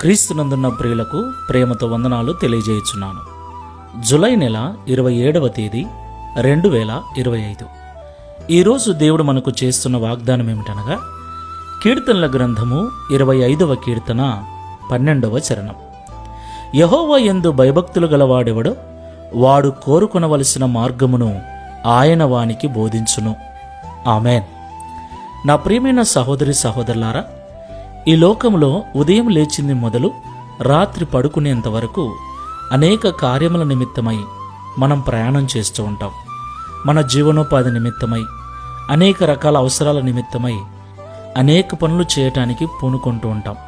క్రీస్తునందున్న ప్రియులకు ప్రేమతో వందనాలు తెలియజేయుచున్నాను. జూలై నెల 27వ తేదీ 2025. ఈరోజు దేవుడు మనకు చేస్తున్న వాగ్దానం ఏమిటనగా, కీర్తనల గ్రంథము 25వ కీర్తన 12వ చరణం. యెహోవా యందు భయభక్తులు గలవాడెవడో వాడు కోరుకొనవలసిన మార్గమును ఆయన వానికి బోధించును. ఆమెన్. నా ప్రియమైన సహోదరి సహోదరులారా, ఈ లోకంలో ఉదయం లేచింది మొదలు రాత్రి పడుకునేంత వరకు అనేక కార్యముల నిమిత్తమై మనం ప్రయాణం చేస్తూ ఉంటాం. మన జీవనోపాధి నిమిత్తమై, అనేక రకాల అవసరాల నిమిత్తమై అనేక పనులు చేయటానికి పూనుకుంటూ ఉంటాం.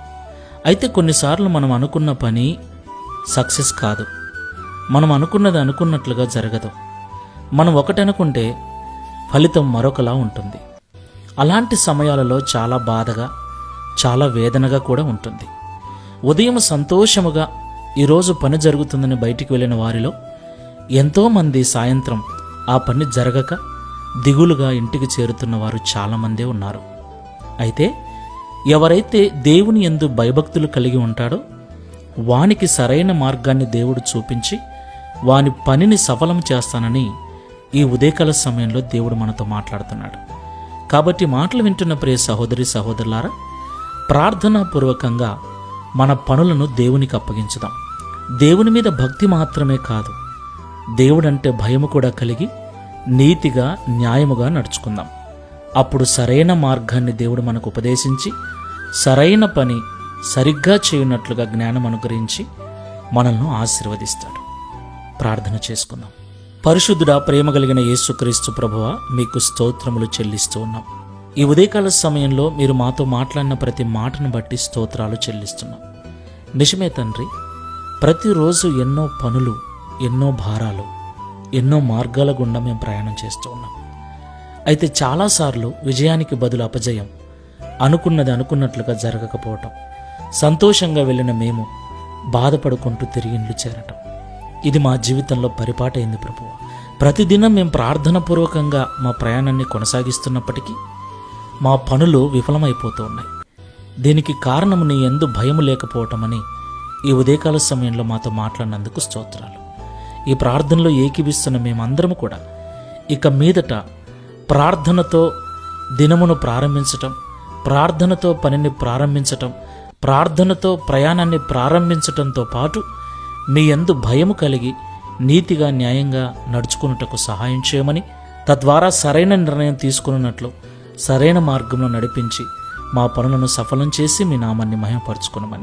అయితే కొన్నిసార్లు మనం అనుకున్న పని సక్సెస్ కాదు. మనం అనుకున్నది అనుకున్నట్లుగా జరగదు. మనం ఒకటనుకుంటే ఫలితం మరొకలా ఉంటుంది. అలాంటి సమయాలలో చాలా బాధగా, చాలా వేదనగా కూడా ఉంటుంది. ఉదయం సంతోషముగా ఈరోజు పని జరుగుతుందని బయటికి వెళ్ళిన వారిలో ఎంతోమంది సాయంత్రం ఆ పని జరగక దిగులుగా ఇంటికి చేరుతున్న వారు చాలామందే ఉన్నారు. అయితే ఎవరైతే దేవుని యందు భయభక్తులు కలిగి ఉంటాడో వానికి సరైన మార్గాన్ని దేవుడు చూపించి వాని పనిని సఫలం చేస్తానని ఈ ఉదయకాల సమయంలో దేవుడు మనతో మాట్లాడుతున్నాడు. కాబట్టి మాటలు వింటున్న ప్రియ సహోదరి సహోదరులారా, ప్రార్థనాపూర్వకంగా మన పనులను దేవునికి అప్పగించుదాం. దేవుని మీద భక్తి మాత్రమే కాదు, దేవుడంటే భయము కూడా కలిగి నీతిగా, న్యాయముగా నడుచుకుందాం. అప్పుడు సరైన మార్గాన్ని దేవుడు మనకు ఉపదేశించి సరైన పని సరిగ్గా చేయున్నట్లుగా జ్ఞానం అనుగ్రహించి మనల్ని ఆశీర్వదిస్తాడు. ప్రార్థన చేసుకుందాం. పరిశుద్ధుడా, ప్రేమ కలిగిన యేసుక్రీస్తు ప్రభువా, మీకు స్తోత్రములు చెల్లిస్తూ ఉన్నాం. ఈ ఉదయకాల సమయంలో మీరు మాతో మాట్లాడిన ప్రతి మాటను బట్టి స్తోత్రాలు చెల్లిస్తున్నాం. నిజమే తండ్రి, ప్రతిరోజు ఎన్నో పనులు, ఎన్నో భారాలు, ఎన్నో మార్గాల గుండా మేము ప్రయాణం చేస్తూ ఉన్నాం. అయితే చాలాసార్లు విజయానికి బదులు అపజయం, అనుకున్నది అనుకున్నట్లుగా జరగకపోవటం, సంతోషంగా వెళ్ళిన మేము బాధపడుకుంటూ తిరిగి ఇండ్లు చేరటం, ఇది మా జీవితంలో పరిపాటైంది ప్రభువా. ప్రతిదినం మేము ప్రార్థనాపూర్వకంగా మా ప్రయాణాన్ని కొనసాగిస్తున్నప్పటికీ మా పనులు విఫలమైపోతూ ఉన్నాయి. దీనికి కారణము నీ యందు భయము లేకపోవటమని ఈ ఉదయకాల సమయంలో మాతో మాట్లాడినందుకు స్తోత్రాలు. ఈ ప్రార్థనలో ఏకీభిస్తున్న మేమందరము కూడా ఇక మీదట ప్రార్థనతో దినమును ప్రారంభించటం, ప్రార్థనతో పనిని ప్రారంభించటం, ప్రార్థనతో ప్రయాణాన్ని ప్రారంభించటంతో పాటు మీ యందు భయము కలిగి నీతిగా, న్యాయంగా నడుచుకున్నటకు సహాయం చేయమని, తద్వారా సరైన నిర్ణయం తీసుకున్నట్లు సరైన మార్గంలో నడిపించి మా పనులను సఫలం చేసి మీ నామాన్ని మహిమపరచుకునమని